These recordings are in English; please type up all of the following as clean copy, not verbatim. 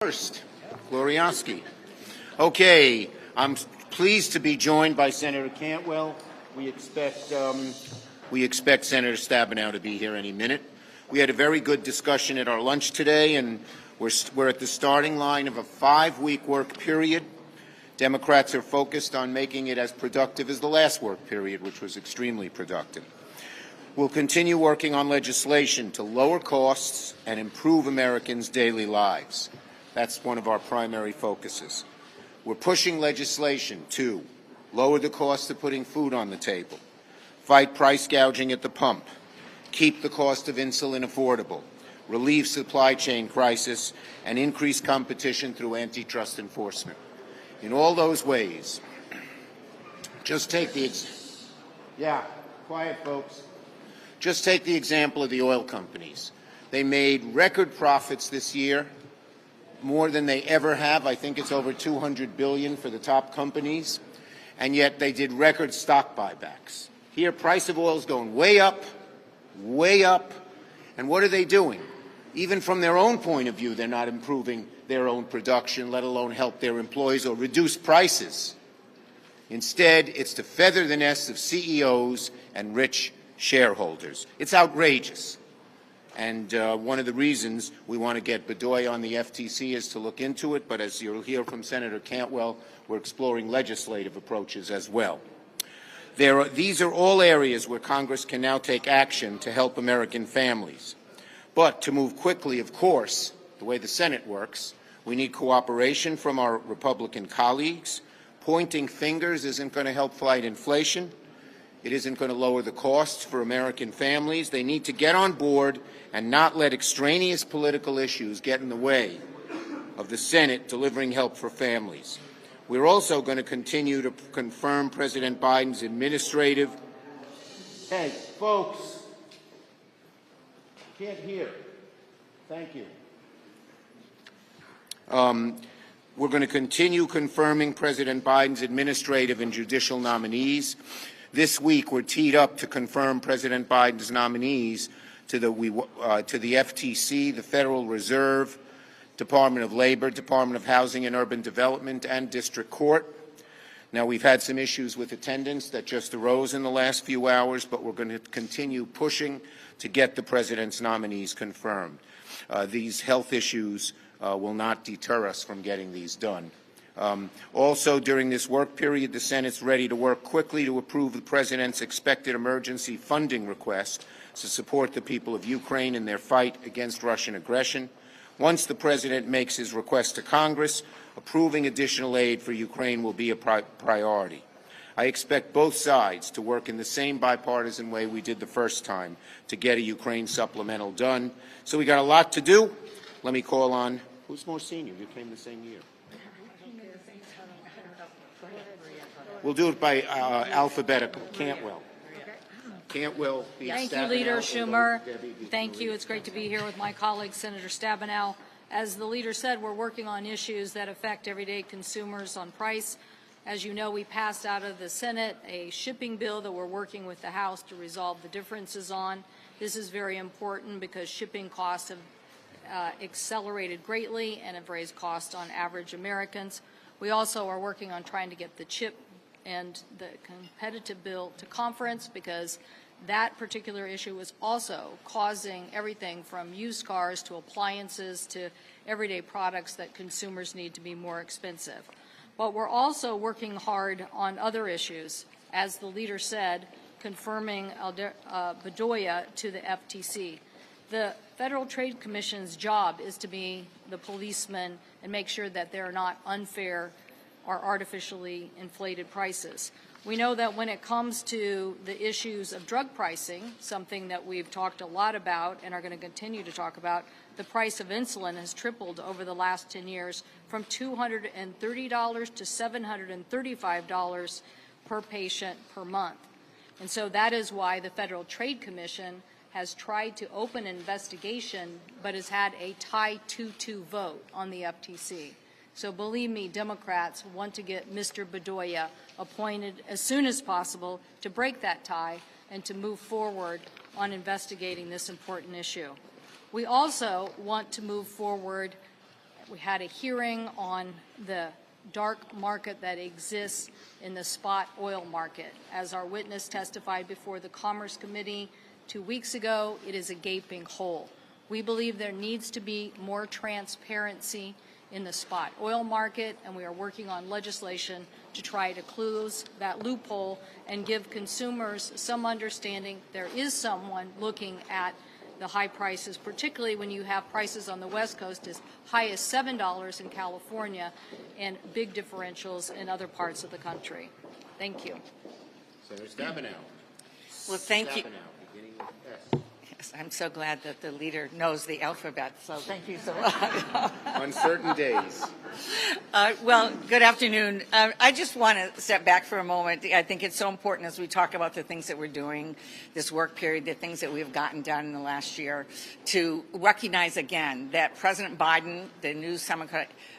First, Glorioski. Okay, I'm pleased to be joined by Senator Cantwell. We expect Senator Stabenow to be here any minute. We had a very good discussion at our lunch today, and we're at the starting line of a 5-week work period. Democrats are focused on making it as productive as the last work period, which was extremely productive. We'll continue working on legislation to lower costs and improve Americans' daily lives. That's one of our primary focuses. We're pushing legislation to lower the cost of putting food on the table, fight price gouging at the pump, keep the cost of insulin affordable, relieve supply chain crisis, and increase competition through antitrust enforcement. In all those ways, just take the Just take the example of the oil companies. They made record profits this year, more than they ever have. I think it's over $200 billion for the top companies, and yet they did record stock buybacks. Here, price of oil is going way up, and what are they doing? Even from their own point of view, they're not improving their own production, let alone help their employees or reduce prices. Instead, it's to feather the nests of CEOs and rich shareholders. It's outrageous. And one of the reasons we want to get Bedoya on the FTC is to look into it, but as you'll hear from Senator Cantwell, we're exploring legislative approaches as well. These are all areas where Congress can now take action to help American families. But to move quickly, of course, the way the Senate works, we need cooperation from our Republican colleagues. Pointing fingers isn't going to help fight inflation. It isn't going to lower the costs for American families. They need to get on board and not let extraneous political issues get in the way of the Senate delivering help for families. We're also going to continue to confirm President Biden's administrative... Hey, folks, can't hear. Thank you. We're going to continue confirming President Biden's administrative and judicial nominees. This week, we're teed up to confirm President Biden's nominees to the FTC, the Federal Reserve, Department of Labor, Department of Housing and Urban Development, and District Court. Now, we've had some issues with attendance that just arose in the last few hours, but we're going to continue pushing to get the President's nominees confirmed. These health issues will not deter us from getting these done. Also, during this work period, the Senate's ready to work quickly to approve the President's expected emergency funding request to support the people of Ukraine in their fight against Russian aggression. Once the President makes his request to Congress, approving additional aid for Ukraine will be a priority. I expect both sides to work in the same bipartisan way we did the first time to get a Ukraine supplemental done. So we got a lot to do. Let me call on, who's more senior? You came the same year. We'll do it by alphabetical. Cantwell. Cantwell. Thank you, Leader Schumer. Thank you. It's great to be here with my colleague, Senator Stabenow. As the leader said, we're working on issues that affect everyday consumers on price. As you know, we passed out of the Senate a shipping bill that we're working with the House to resolve the differences on. This is very important because shipping costs have accelerated greatly and have raised costs on average Americans. We also are working on trying to get the chip and the competitive bill to conference because that particular issue is also causing everything from used cars to appliances to everyday products that consumers need to be more expensive. But we're also working hard on other issues. As the leader said, confirming Bedoya to the FTC. The Federal Trade Commission's job is to be the policeman and make sure that there are not unfair or artificially inflated prices. We know that when it comes to the issues of drug pricing, something that we've talked a lot about and are going to continue to talk about, the price of insulin has tripled over the last 10 years from $230 to $735 per patient per month. And so that is why the Federal Trade Commission has tried to open an investigation but has had a tie 2-2 vote on the FTC. So believe me, Democrats want to get Mr. Bedoya appointed as soon as possible to break that tie and to move forward on investigating this important issue. We also want to move forward We had a hearing on the dark market that exists in the spot oil market. As our witness testified before the Commerce Committee 2 weeks ago, it is a gaping hole. We believe there needs to be more transparency in the spot oil market, and we are working on legislation to try to close that loophole and give consumers some understanding there is someone looking at the high prices, particularly when you have prices on the West Coast as high as $7 in California and big differentials in other parts of the country. Thank you. Senator Stabenow. Well, thank you. Stabenow, beginning with S. Yes, I'm so glad that the leader knows the alphabet, so thank you so much. On certain days. Well, good afternoon. I just want to step back for a moment. I think it's so important as we talk about the things that we're doing this work period, the things that we've gotten done in the last year, to recognize again that President Biden, the new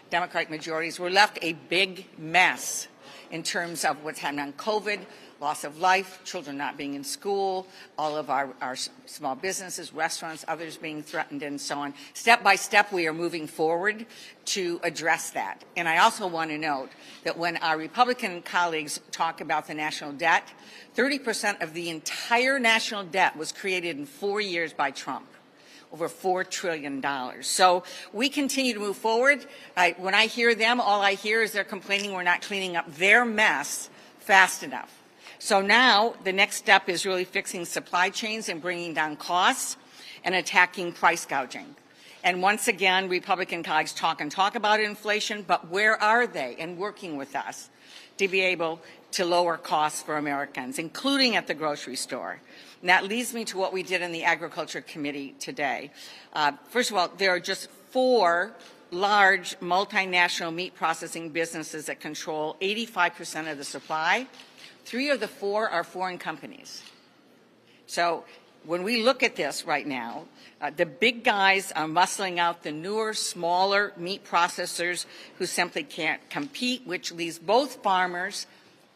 Democratic majorities, were left a big mess in terms of what's happening on COVID, loss of life, children not being in school, all of our small businesses, restaurants, others being threatened, and so on. Step by step, we are moving forward to address that. And I also want to note that when our Republican colleagues talk about the national debt, 30% of the entire national debt was created in 4 years by Trump. Over $4 trillion. So we continue to move forward. When I hear them, all I hear is they're complaining we're not cleaning up their mess fast enough. So now the next step is really fixing supply chains and bringing down costs and attacking price gouging. And once again, Republican colleagues talk about inflation, but where are they in working with us to be able to lower costs for Americans, including at the grocery store? And that leads me to what we did in the Agriculture Committee today. First of all, there are just 4 large multinational meat processing businesses that control 85% of the supply. 3 of the 4 are foreign companies. So when we look at this right now, the big guys are muscling out the newer, smaller meat processors who simply can't compete, which leaves both farmers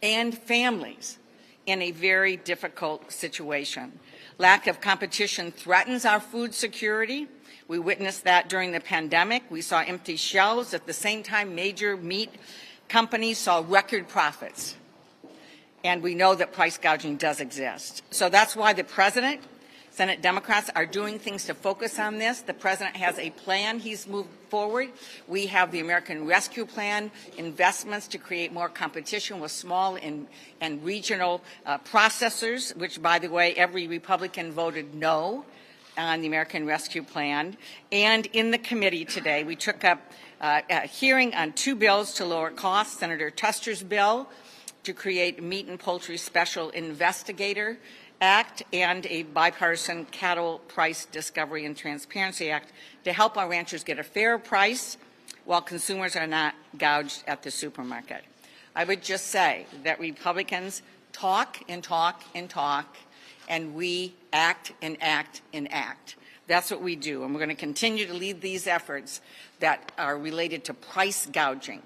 and families in a very difficult situation. Lack of competition threatens our food security. We witnessed that during the pandemic. We saw empty shelves. At the same time, major meat companies saw record profits. And we know that price gouging does exist. So that's why the President, Senate Democrats are doing things to focus on this. The President has a plan. He's moved forward. We have the American Rescue Plan, investments to create more competition with small and regional processors, which, by the way, every Republican voted no on the American Rescue Plan. And in the committee today, we took up a hearing on 2 bills to lower costs, Senator Tester's bill to create Meat and Poultry Special Investigator Act and a bipartisan Cattle Price Discovery and Transparency Act to help our ranchers get a fair price while consumers are not gouged at the supermarket. I would just say that Republicans talk and talk and talk, and we act and act and act. That's what we do, and we're going to continue to lead these efforts that are related to price gouging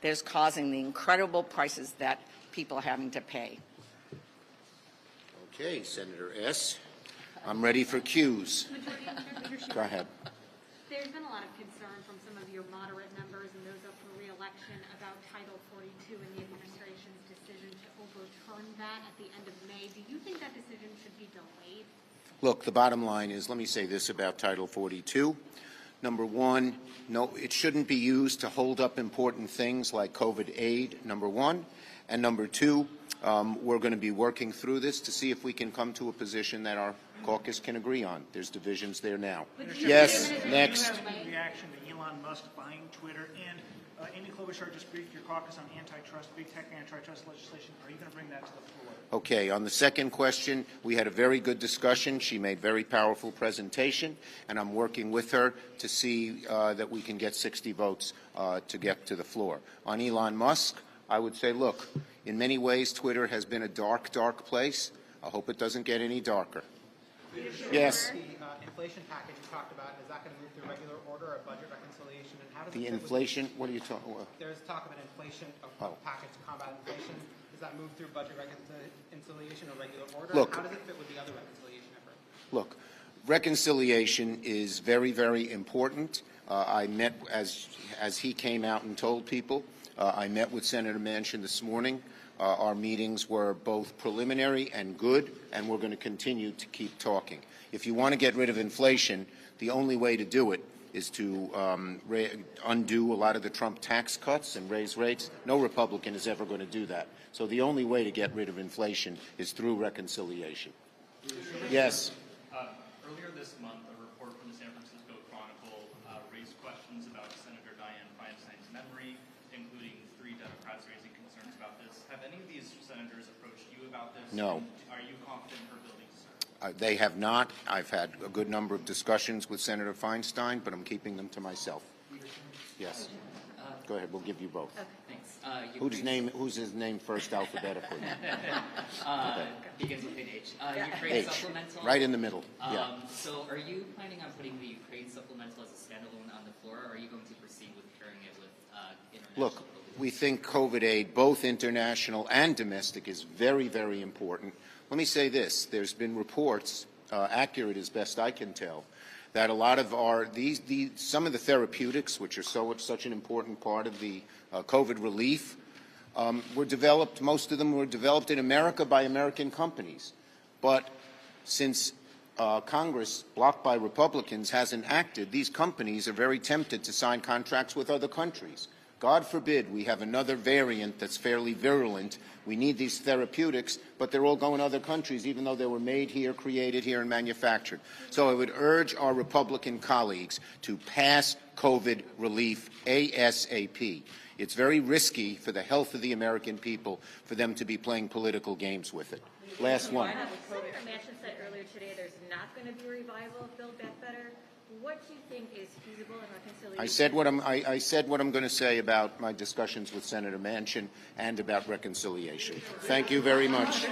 that is causing the incredible prices that people are having to pay. Okay, Senator S. I'm ready for Q's. Go ahead. There's been a lot of concern from some of your moderate members and those up for re-election about Title 42 and the administration's decision to overturn that at the end of May. Do you think that decision should be delayed? Look, the bottom line is, let me say this about Title 42. Number one, no, it shouldn't be used to hold up important things like COVID aid, number one. And number two, we're going to be working through this to see if we can come to a position that our caucus can agree on. There's divisions there now. Yes, next. Reaction to Elon Musk buying Twitter, and Amy Klobuchar just briefed your caucus on antitrust, big tech antitrust legislation. Are you going to bring that to the floor? Okay, on the second question, we had a very good discussion. She made very powerful presentation, and I'm working with her to see that we can get 60 votes to get to the floor. On Elon Musk, I would say, look, in many ways, Twitter has been a dark, dark place. I hope it doesn't get any darker. Yes. The inflation package you talked about, is that going to move through regular order or budget reconciliation? And how does The inflation, what are you talking about? There's talk of an inflation package to combat inflation. Does that move through budget reconciliation or regular order? Look, how does it fit with the other reconciliation effort? Look, Reconciliation is very, very important. I met, as he came out and told people, I met with Senator Manchin this morning. Our meetings were both preliminary and good, and we're going to continue to keep talking. If you want to get rid of inflation, the only way to do it is to undo a lot of the Trump tax cuts and raise rates. No Republican is ever going to do that. So the only way to get rid of inflation is through reconciliation. Yes. Earlier this month, a report from the San Francisco Chronicle raised questions about Senator Dianne Feinstein's memory, including 3 Democrats raising concerns about this. Have any of these senators approached you about this? No. Are you confident in her ability to serve? They have not. I've had a good number of discussions with Senator Feinstein, but I'm keeping them to myself. Yes. Go ahead. We'll give you both. Okay, thanks. Who's his name first alphabetically? Begins with an H. Ukraine H. supplemental. Right in the middle. Yeah. So are you planning on putting the Ukraine supplemental as a standalone on the floor, or are you going to proceed with carrying it with international? Look, we think COVID aid, both international and domestic, is very, very important. Let me say this. There's been reports, accurate as best I can tell, that a lot of some of the therapeutics, which are such an important part of the COVID relief, were developed, most of them were developed in America by American companies. But since Congress, blocked by Republicans, hasn't acted, these companies are very tempted to sign contracts with other countries. God forbid we have another variant that's fairly virulent. We need these therapeutics, but they're all going to other countries, even though they were made here, created here, and manufactured. So I would urge our Republican colleagues to pass COVID relief ASAP. It's very risky for the health of the American people for them to be playing political games with it. Last one. Senator Manchin said earlier today there's not going to be a revival of Build Back Better. What do you think is feasible in reconciliation? I said what I'm going to say about my discussions with Senator Manchin and about reconciliation. Thank you very much.